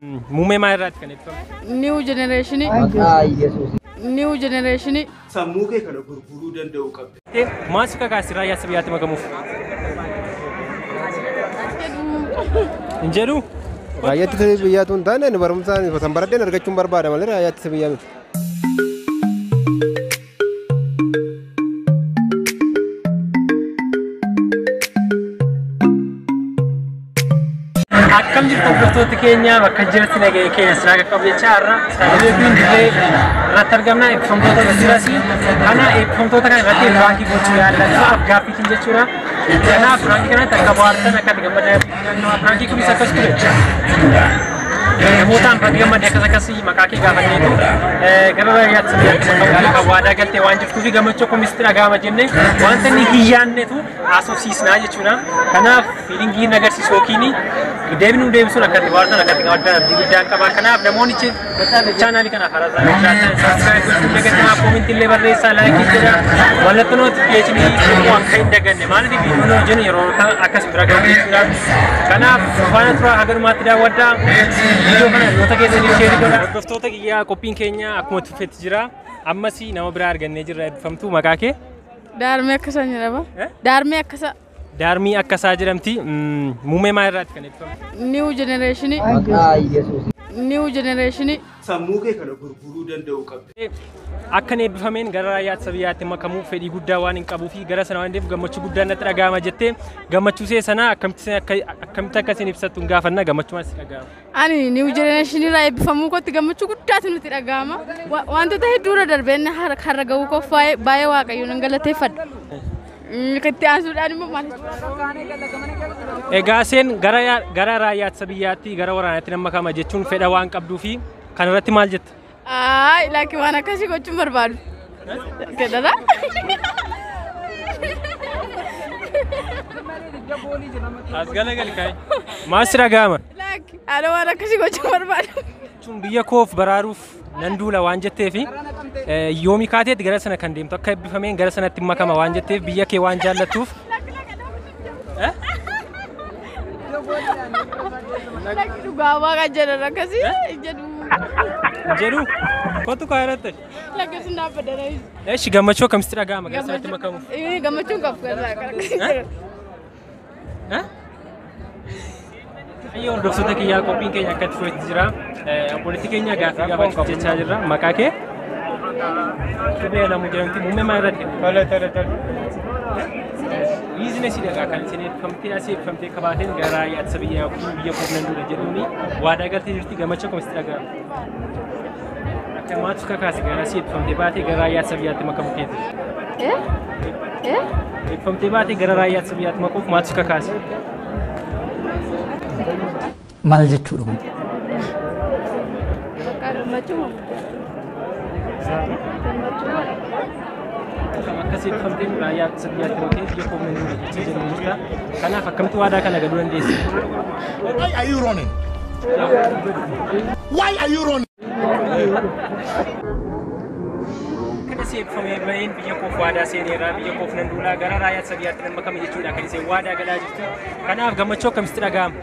Muummee maal irraati kan ibsamu? New generation. New generation. Sammuu kee kana gurguruu danda'u qabdi. Maal suka kaasii raayyaa ittisa biyyaatti makamuuf? Hin jedhu? Raayyaa ittisa biyyaatu hin taane barumsaan san baradheen argachuun barbaada malee raayyaa ittisa biyyaa miti. Akkam jirtu hordoftoota keenya bakka jirti nagahee keenya silaa qaqqabu jechaa irra televezyiiniin dirree irratti argamna eebbifamtoota asirratti kana eebbifamtoota kana irratti birankii gochuu yaalladha gaaffiitiin jechuudha. Kanaaf birankii kanatti akka bohaartan akka gammadaa birankii kunis akkas ture. Namootaan bakka gammadee akkasii maqaa kee gaafanneetu gara raayyaa ittisa biyyaatti kan waadaa galtee waan jirtuu fi gammachuu akkamitti dhagahama jennee wanta inni hiyyaannetu haasofsiisnaa jechuudha. Kanaaf fiilingii agarsiisu yookiin deebinuu deebisuun akkatti bohaartan akkatti gammadan abdii guddaan qaba. Kanaaf namoonni chaanaalii kanaaf haaraa jiraatan saabskiraayib gochuun dagatanii koomentii illee barreessaa laayikii jedha mallattoo notifikashinii waan kan hin daganne maaliif viidiyoon hojjennu yeroo akkas bira gahu jechuudha. Kanaaf faana turaa hagalumaatti daawwadhaa. Hordoftoota kiyyaa qophiin keenya akkuma tuffetti jira. Ammas nama biraa argannee jirra eebbifamtuu maqaa kee? Daarmee akkasaa jedhama. Daarmee akkasaa. Daarmii akkasaa jedhamti. Muummee maal irraati kan eebbifamu? New generation. New generation. Sammuu kee kana gurguruu danda'u qabdi. Akka eebbifameen gara raayyaa ittisa biyyaatti makamuuf fedhii guddaa waan hin qabuu fi gara sana waan deemuuf gammachuu guddaan natti dhagahama jettee gammachuu see sana akkamitti akkasiin ibsattu hin gaafanna gammachuu maal si dhagahama? Ani new generation irraa eebbifamuu kootti gammachuu guddaatu nutti dhagahama. Wantoota hedduurra darbeen har'a gahuu koof baay'ee waaqayyoon nan galateeffadha. Katti aansuudhaan immoo maal jechuudha? Egaa seen gara raayyaa ittisa biyyaatti gara waraanaatti nama makama jechuun fedha waan qabduu fi kan irratti maal jetta? Laakiin waan akkasii gochuun barbaadu. Kedara? As galagali kai. Maal si dhagahama? Laakiin ana waan akkasii gochuun barbaadu. Biyya koof baraaruuf nan duula waan jetteef yoomii kaateetti gara sana kan deemtu akka eebbifameen gara sanatti makama waan jetteef biyya kee waan jaallattuuf. Dhugaa waaqa jedhan akkasii jedhu. Jedhu kottu kaa irratti. Lakkeessuun dhaabbadha. Eeshi gammachuu akkamitti dhagahama gara sanatti makamuuf? Gammachuun qabu. Ayyo hordoftoota kiyyaa qophiin keenya akka tuffetti jira. Obboleettii keenya gaaffii gaafachuuf jechaa jirra. Maqaa kee? Shubee Alamuu jedhamti. Muummee maal irratti? Biizinasii dhagaa kan isin eebbifamtee asii eebbifamtee qabaateen gara raayyaa ittisa biyyaa yookiin biyya koof nan duula jedhuuni waadaa galtee jirti gammachuu akkamitti dhagahama? Akka maatu kakaase gara asii eebbifamtee baatee gara raayyaa ittisa biyyaatti makamuu keeti. Eebbifamtee baatee gara raayyaa ittisa biyyaatti makuuf maatu kakaase? Maal jechuudha kun? Akkasii eebbifamtee raayyaa ittisa biyyaatti makee biyya koof nan duula jechuu jedhamu jirta. Kanaaf akkamitti waadaa kana galuu dandeessi? Why are you running? Why are you running? Kan isin eebbifamee baheen biyya koof waadaa seeneerraa biyya koof nan duulaa gara raayyaa ittisa biyyaatti nan makame jechuudha kan isin waadaa galaa jirtu. Kanaaf gammachuu akkamitti dhagahama?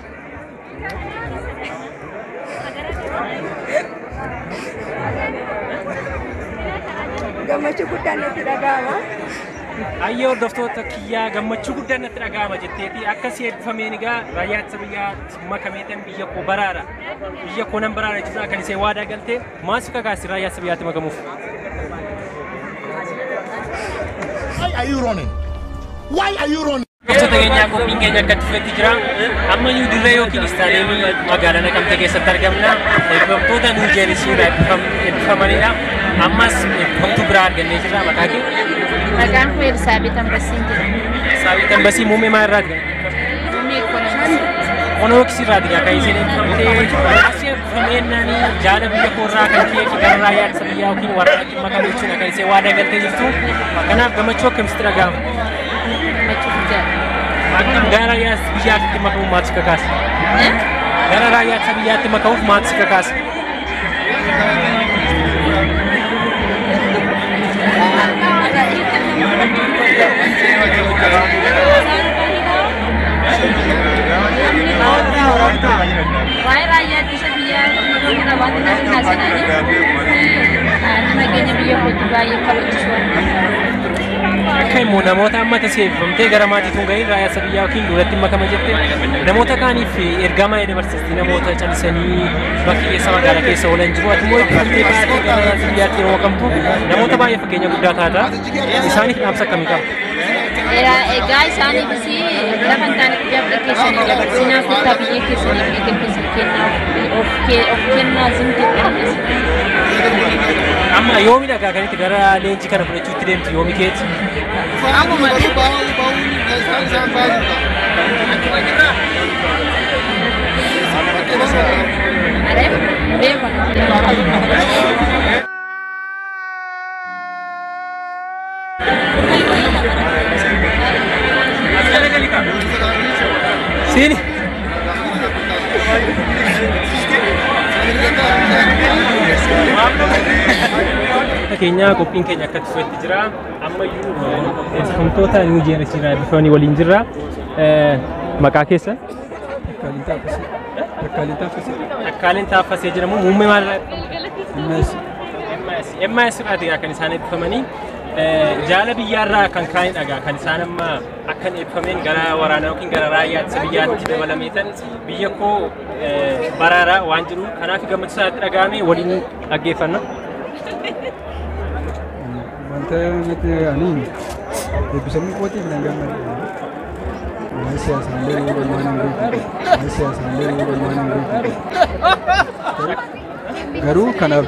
Gammachuu guddaan natti dhagahama. Ayyoo hordoftoota kiyyaa gammachuu guddaan natti dhagahama jetteeti akkasii eebbifameen egaa raayyaa ittisa biyyaatti makameetan biyya koo baraara biyya koo nan baraara jechuudha kan isin waadaa galtee maal si kakaase raayyaa ittisa biyyaatti makamuuf? Why are you running? Why are you running? Hordoftoota keenyaa qophiin keenya akka tuffetti jira. Ammayyuu dirree yookiin istaadiyeemii magaalaa Naqamtee keessatti argamna. Eebbifamtoota New Generation eebbifamanidha. Ammas eebbifamtuu biraa argannee jirra. Maqaa kee? Maqaan koo Elsaabeet Ambasii jedhama. Elsaabeet Ambasii muummee maal irraati? Muummee Ikoonoomiksi. Ikoonoomiksi irraati kan isin eebbifamtee asii eebbifameen jaala biyya koo irraa kan ka'e gara raayyaa ittisa biyyaa yookiin waraanaatti makame jechuudha kan isin waadaa galtee jirtu. Kanaaf gammachuu akkamitti dhagahama? Gammachuu guddaadha. Akkam gara raayyaa biyyaatti makamuuf maal si kakaase? Gara raayyaa ittisa biyyaatti makamuuf maal si kakaase? Waa'ee raayyaa ittisa biyyaa Akka immoo namoota amma taseeffamtee gara maatiituun gahii raayyaa sabiyyaa yookiin duratti makama jettee namoota kaaniif ergaa maayee dabarsiste namoota callisanii bakki keessa magaalaa keessa oolan jiru ati immoo itti baatee gara sabiyyaatti yeroo kamtu namoota baay'ee fakkeenya guddaa taata isaaniif dhaamsa akkamii qaba? Egaa isaaniifis lafa hin taane jabla keessanii dabarsinaa kutaa biyya keessanii biyya keessan kennaa of kennaa zimteetti. Amma yoomi dhagaa kanitti gara leenjii kana fudhachuutti deemtu yoomi keeti? Ammuma Sini. Kenya qophiin keenya akka tufetti jira. Ammayyuu eessifamtoota New Generation bifoonni waliin jirra. Maqaa keessa? Akkaalin Taaffasee jedhamu muummee maalirraa? MIS irraa kan isaan eebbifamanii jaala biyyaarraa kan kaa'in dhagaa kan isaan amma akkan eebbifameen gara waraanaa yookiin gara raayyaa biyyaatti dabalameetan biyya koo baraaraa waan jiru kanaaf gammachuu isaatti dhagaame waliin dhaggeeffanna. Wanta nuti ani eebbisamuu kootiif nan gammada. Siyaasaalee walmaan hin beeku. Siyaasaalee walmaan hin beeku. Garuu kanaaf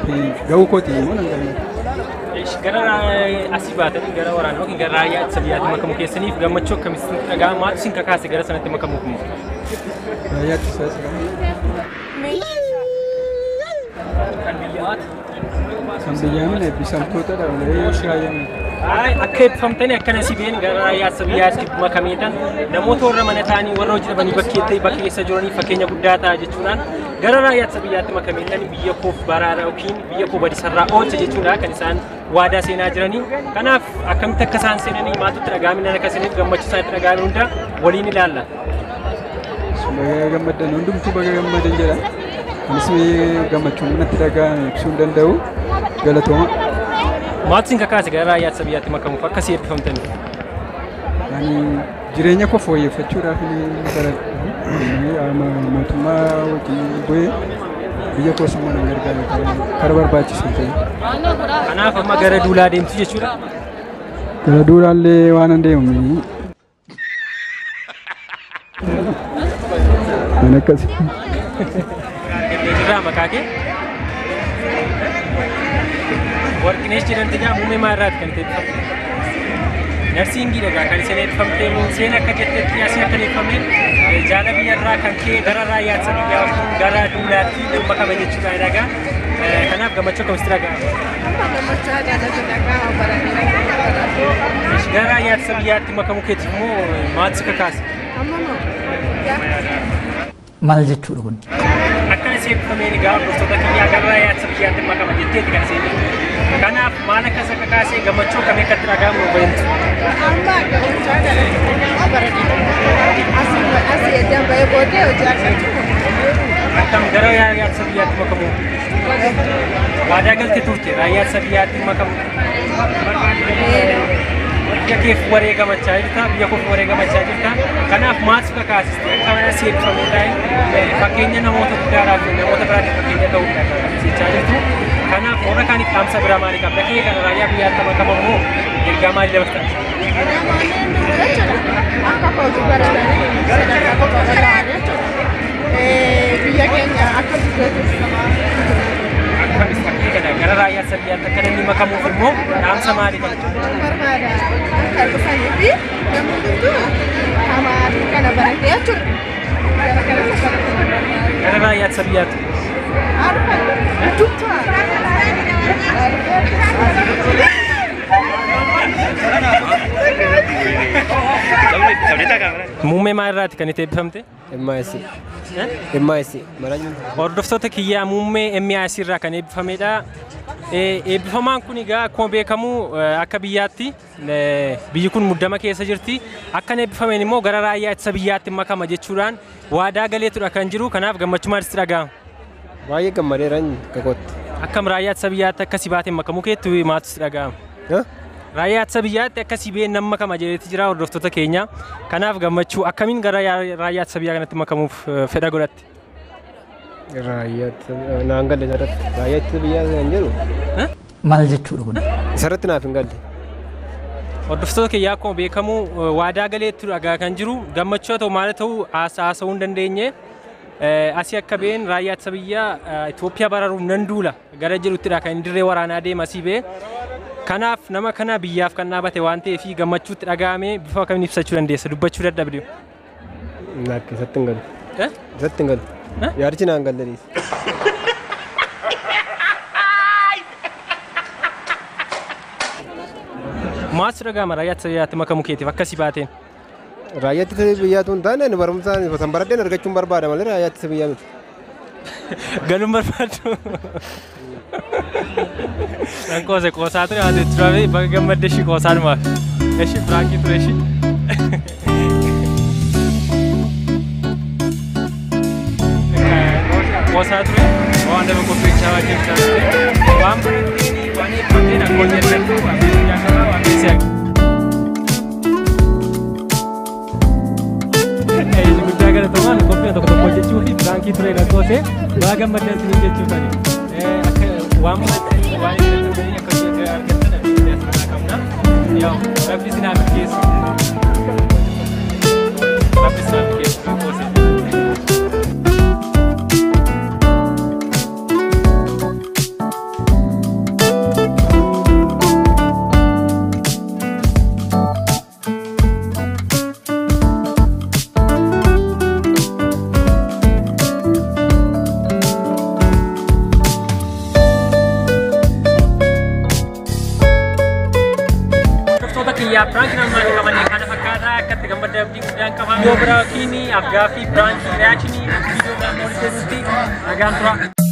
gahuu kootii immoo nan gammada. Gara asii baatanii gara waraanaa yookiin gara raayyaa ittisa biyyaatti makamuu keessaniif gammachuu akkamitti dhaga'ama maatu isin kakaase gara sanatti makamuuf immoo? Raayyaa ittisa kan biyyaamin eebbisamtoota dhaabbilee shaayyame. Akka eebbifamtanii akkana si been gara raayyaa ittisa biyyaatti makameetan namoota warra mana ta'anii warra hojii dhabanii bakka keessa jiranii fakkeenya guddaa ta'a jechuudhaan gara raayyaa ittisa biyyaatti makameetan biyya koof baraara yookiin biyya koo badisarraa oolcha jechuudha kan isaan waadaa seenaa jiranii. Kanaaf akkamitti akka isaan seenanii maatutti dhagaamina akka isiniif gammachuu isaatti dhagaame hunda waliin ilaalla. Baga gammadan hundumtuu baga gammadan jedha. Anis gammachuun natti dhagaame ibsuu hin danda'u. Galatooma. Maatu isin kakaase gara raayyaa ittisa biyyaatti makamuuf akkasii eebbifamtanii? Ani jireenya koo fooyyeffachuudhaaf mootummaa wajjin bu'ee biyya koo simmoo nan gargaaru kara barbaachisu ta'e. Kanaaf amma gara duulaa deemtu jechuudha? Gara duulaallee waan hin deemu. Ani akkasi. Jirraa maqaa kee? Warqinees jedhamti jaa muummee maarraati kan itti eebbifamte? Narsiingii dhagaa kan isin eebbifamtee seen akka jettetti asii akka eebbifameen jaala biyyarraa kan kee gara raayyaa ittisa biyyaa yookiin gara duulaatti dhimma qaba jechuudha dhagaa. Kanaaf gammachuu akkamitti dhaga'ama? Gara raayyaa ittisa biyyaatti makamuu keetiif immoo maatu si kakaase? Maal jechuudha kun? Akkana si eebbifameen egaa hordoftoota kiyyaa gara raayyaa ittisa biyyaatti makama jetteetti kan isin kanaaf maal akka isa kakaasee gammachuu akkamii akkatti dhaga'amu hubantu? Akkam gara raayyaa ittisa biyyaatti makamu? Waadaa galtee turte raayyaa ittisa biyyaatti makamu? Biyya keef wareegamachaa jirta, biyya koof wareegamachaa jirta. Kanaaf maal si kakaasiste akka mana si eebbifamee ta'e fakkeenya namoota guddaadhaaf namoota biraatiif fakkeenya ta'uudha kan jechaa jirtu. Kanaaf warra kaaniif dhaamsa biraa maalii qabda? Kee kana raayyaa biyyaatti makamu ergaa maalii dabartan? Akka hojii baratanii sadarkaa tokko irraa jechuudha. Biyya keenya akka biyyoottis akkamis fakkii kana gara raayyaa ittisa biyyaatti akka namni makamuuf immoo dhaamsa maalii qabda? barbaada akka dhufanii fi namni hunduu hamaatii kana baratee jechuudha. Gara raayyaa ittisa biyyaatti? Muummee maalirraati kan itti eebbifamte? MIS Hordoftoota kiyyaa muummee MIS irraa kan eebbifamedha. Eebbifamaan kun egaa akkuma beekamu akka biyyaatti biyyi kun muddama keessa jirti. Akkan eebbifameen immoo gara raayyaa ittisa biyyaatti makama jechuudhaan waadaa galeetudha kan jiru. Kanaaf gammachuu maalitti dhaga'ama? Baay'ee gammadeeran kakootti. Akkam raayyaa ittisa biyyaatti akkasii baatee makamuu keetti maatis dhaga'ama. Raayyaa ittisa biyyaatti akkasii bee nama kama jedheeti jira hordoftoota keenya. Kanaaf gammachuu akkamiin gara raayyaa ittisa biyyaa kanatti makamuuf fedha godhatte? Raayyaa naan galle sarratti. Raayyaa ittisa biyyaa kan jedhu. Maal jechuudha kun? Sarratti naaf hin galle. Hordoftoota keenya akkuma beekamu waadaa galeetti dhagaa kan jiru gammachuu ta'u maal ta'u haasa'uu hin dandeenye. Asii akka been raayyaa ittisa biyyaa Itoophiyaa bararuuf nan duula gara jedhuttidha kan dirree waraanaa deema asii bee. Kanaaf nama kana biyyaaf kan dhaabate waan ta'eef gammachuutti dhaga'ame bifa akkamiin ibsachuu dandeessa dubbachuu dadhabde. Lakki isatti hin galu. Isatti hin galu. Yaadichi naan galle dhiisa. Maas dhaga'ama raayyaa ittisa biyyaatti makamuu keetiif akkasii baateen. Raayyaa ittisa biyyaatu hin taane barumsaan san baradheen argachuun barbaada malee raayyaa ittisa biyyaa miti. Galuun barbaadu. Kan qoose qoosaa ture haa jechuudha baga gammadde ishii qoosaa dhumaaf. Ishii firaakii ture ishii. Qoosaa ture waan nama qopheechaa waan jechaa ture. Waan baratteen waan eebbateen akkoo jennatu waan beekaa qabaa waan beekaa. Guddaa galatomaan qophii tokko tokko jechuu fi firaakii ture kan qoose baga gammadde isin jechuudha. Waan inni akka argatan qabna. Yaa rabbi sinaa keessa. Rabbi sinaa keessa qoose. Ya prank nama ni kawan ni kana fakkaata akkatti gammadda abdii guddaan qaba. Yoo biraa kiini afgaafi prank reaction video kan moolteetti nagaan tura.